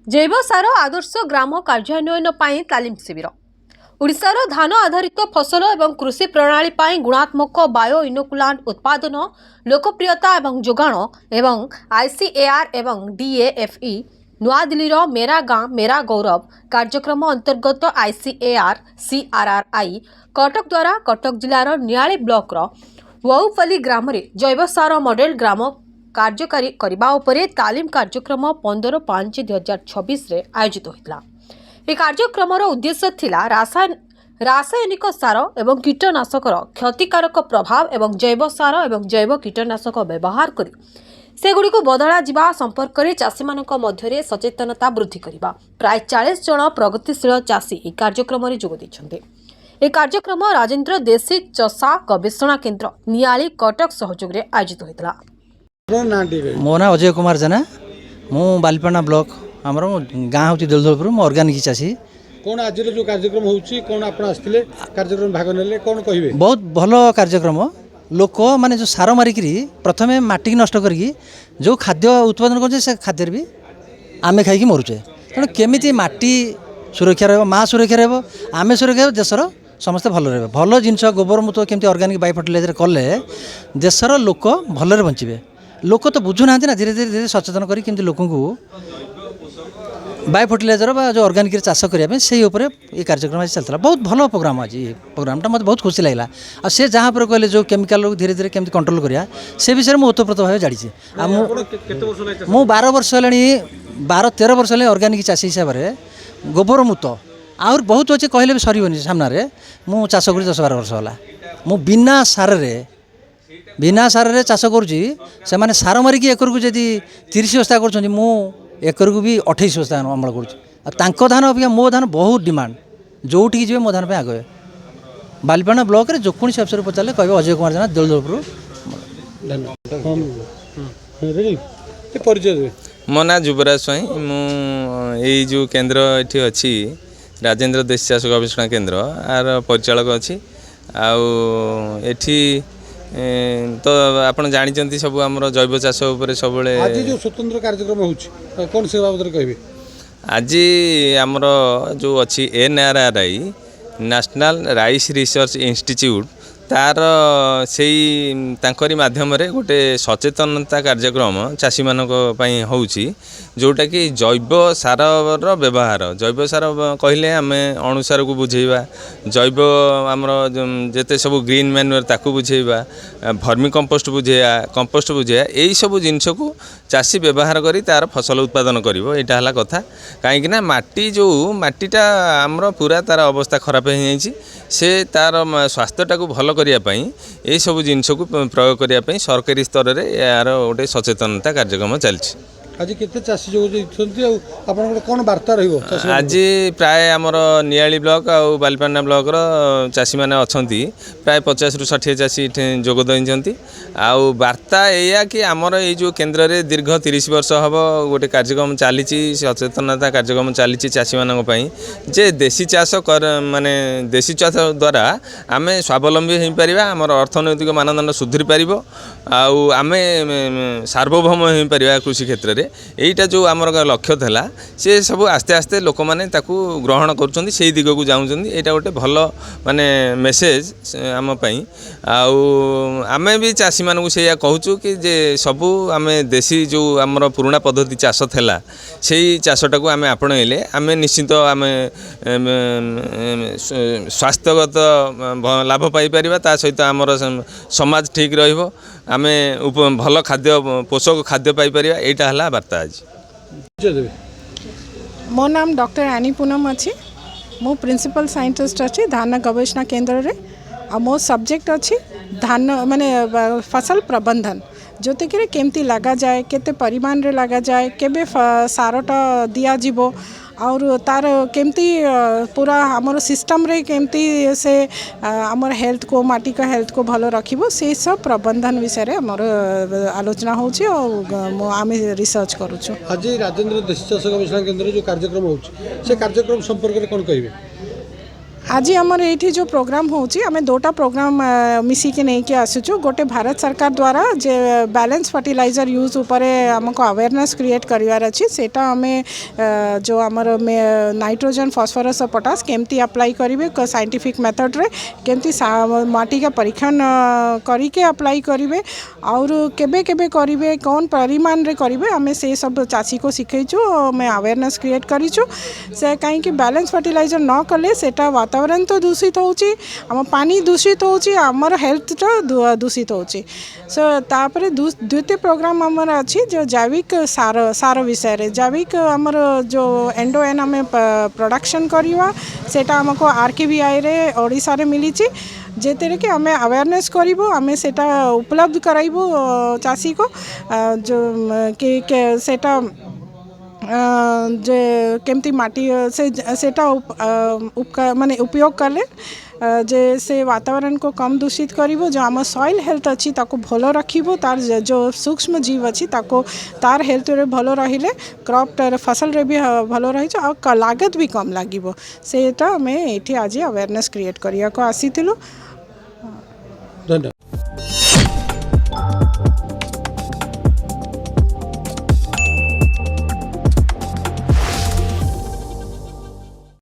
जैव सार आदर्श ग्राम कार्यान्वयन पाई तालीम शिविर ओडिशार धान आधारित फसल एवं कृषि प्रणाली पाई गुणात्मक बायो इनोकुलांट उत्पादन लोकप्रियता एवं जोगाण एवं आईसीएआर एवं डीएएफई नुआदिल्लीर मेरा गाँ मेरा गौरव कार्यक्रम अंतर्गत आईसीएआर सीआरआरआई कटक द्वारा कटक जिलार नियाली ब्लॉक वौपल्ली ग्राम जैव सार मॉडल ग्राम कार्यकारी करबा उपरे तालीम कार्यक्रम 15/5/2026 रे आयोजित होता। यह कार्यक्रम उद्देश्य थिला रासायनिक सार एवं कीटनाशकर क्षतिकारक प्रभाव एवं जैव सार एवं जैव कीटनाशक व्यवहार करी सेगुड़ी बदला जिबा संपर्क में चाषी मानक मध्य सचेतनता वृद्धि करबा। प्राय 40 जन प्रगतिशील चाषी यह कार्यक्रम में जोग दैछन्ते। यह कार्यक्रम राजेंद्र देशी चषा गवेषणा केन्द्र नियाली कटक सहयोग में आयोजित होता। मो ना अजय कुमार जेना मु बालिपाना ब्लॉक आमर गाँ हूँ दलदलपुर मु अर्गानिक चाषी। कौन आज जो कार्यक्रम होउची कौन आपण आस्थिले कार्यक्रम भाग नेले कौन कहिबे? बहुत भलो कार्यक्रम लोक माने जो सार मारिकी प्रथमे माटी नष्ट करी जो खाद्य उत्पादन कर से खाद्य भी आमे खाई मरुचे तेणु केमी माटी सुरक्षा रहा माँ सुरक्षा रहा आमे सुरक्षा देशर समस्ते भल रहे भल जिनस गोबर मूत केमी अर्गानिक बायो फर्टिलाइजर कले देशर लोक भलरे बंचे लोक तो बुझुना ना धीरे धीरे धीरे सचेतन करी केमती लोक बायो फर्टिलाइजर जो अर्गानिक चाष करने से ये कार्यक्रम आज चलता बहुत भल प्रोग्राम आज प्रोग्रामटा मत बहुत खुशी लगे आ से जहाँ पर कहले जो केमिकल धीरे धीरे केमती कंट्रोल करा से विषय में ओतप्रोत भाव जानी मु 12 वर्ष है 12-13 वर्ष है अर्गानिक चाषी हिसाब से गोबर मूत आउर बहुत अच्छे कहले भी सरबनी सामने मु चाष कर 10-12 वर्ष है मु बिना सारे चाष करुँची से मैंने सार मारिकी एकर को जदि 30 बस्ता कर एकर को भी 28 बस्ता अमल कर धान अपेक्षा मो धान बहुत डिमांड जोठी जी मो धान पे आगे बालिपाना ब्लॉक रे जो कौन अफसर पचारे कह अजय कुमार जेना दलदलपुर। मो ना युवराज स्वाई मु जो केन्द्र ये अच्छी राजेंद्र देशी चाष गवेषणा केन्द्र आर परिचालक अच्छी आठी तो आपण जानी सब आम जैव चाष सब आज जो स्वतंत्र कार्यक्रम होउची कौन से बाबद कहबे? आज आमर जो अच्छी NRRI national rice research institute तार से तांकरी माध्यम रे गोटे सचेतनता कार्यक्रम चाषी मानक पई होउची जोटा कि जैव सार व्यवहार जैव सार कहले आम अणुसार को बुझेबा जैव आमर जेते सब ग्रीन मैन्यूर ताकू बुझेबा भर्मी कंपोस्ट बुझेबा यही सब जिनस को चाषी व्यवहार करी तार फसल उत्पादन करिवो एटा हला कथा काहेकि ना माटी जो माटीटा आमर पूरा तार अवस्था खराब हो जाइछि से तार स्वास्थ्यटा को भल करने ये सब जिनस को प्रयोग करने सरकारी स्तर में यार गोटे सचेतनता कार्यक्रम चलछि। आज केते चाषी जो कौन वार्ता रहिबो? आज प्राय आमर नियाली ब्लॉक और बालिपाना ब्लॉक चाषी मैंने अच्छा प्राय 50-60 चाषी जोग देइछन्ति आउ वार्ता या कि आमर ये जो केन्द्र में दीर्घ 30 वर्ष हम गोटे कार्यक्रम चली सचेतनता कार्यक्रम चली चाषी मानक पई जे देशी चाष कर माने देशी चाष द्वारा आम स्वावलम्बी हो पार आमर अर्थनैतिक मानदंड सुधरी पार आम सार्वभौम हो पार कृषि क्षेत्र में यहीटा जो आमर लक्ष्य था सी सब आस्ते आस्ते लोक मैंने ग्रहण कर दिग को जाऊँ यहाँ गोटे भल माने मेसेज आम आम भी चाषी मानू से कहूँ कि जे सबू आम देशी जो आमर पुराणा पद्धति चाष था से चाषटा को आम आपणइले आम निश्चित आम स्वास्थ्यगत लाभ पाइपर ता सहित आमर समाज ठीक रमें भल खाद्य पोषक खाद्य पाइपर यहाँ है वार्ता आज। मो नाम डॉक्टर एनी पूनम अच्छी मो प्रिंसिपल साइंटिस्ट अच्छी धान गवेषणा केन्द्र रे आ मो सब्जेक्ट अच्छी धान माने फसल प्रबंधन जोति कि केमती लगा जाए केते परिमाण रे लगा जाए केबे सारटा दिया जीवो और तार केमती पूरा आमर सिस्टम रे केमती से आमर हेल्थ को माटी का हेल्थ को भलो रखिबो से सब प्रबंधन विषय रे आमर आलोचना होची और आम रिसर्च करूछु। आज राजेंद्र देशी चाष गवेषणा केन्द्र जो कार्यक्रम होउची से कार्यक्रम संपर्क में कौन कहिबे? आज आमर ये जो प्रोग्राम होची आम दोटा प्रोग्राम मिसिके नहीं के आसुचु गोटे भारत सरकार द्वारा जे बैलेंस फर्टिलाइजर यूज ऊपर आमको अवेयरनेस क्रिएट करिवार अछि सेटा आमे जो आमर नाइट्रोजन फास्फोरस और पोटास केमती अप्लाई करिवे साइंटिफिक मेथड रे केमती माटी का परीक्षण करिके अप्लाई करिवे और केबे केबे करिवे कौन परिमाण रे करिवे आमे से सब चासी को सिखैछु मैं अवेयरनेस क्रिएट करिछु से कहीं कि बैलेंस फर्टिलाइजर न कले सेटा वातावरण तो दूषित होची आम पानी दूषित होची आमर हेल्थ तो दूषित होची सो तापर द्वितीय प्रोग्राम आमर अच्छी जो जैविक सार विषय रे जैविक आमर जो एंडोएन आम प्रोडक्शन करवा सेटा आमको आरकेवीआई रे ओडिशा रे मिली जेतेरे कि आम अवेयरनेस करूँ आम सेटा उपलब्ध कराइबू चाषी को जो कि सेटा जे केमती माटी सेटा माने उपयोग कले जे से वातावरण को कम दूषित करिवो जो आम सॉइल हेल्थ अच्छी ताको भलो रखिबो तार जो सूक्ष्म जीव अच्छी ताको तार हेल्थ रे भलो रहिले क्रॉप फसल रे भी भलो रही और लागत भी कम लागिबो सेटा आमे एठी आज अवेयरनेस क्रिएट करिया को आसीथिलु। धन्यवाद।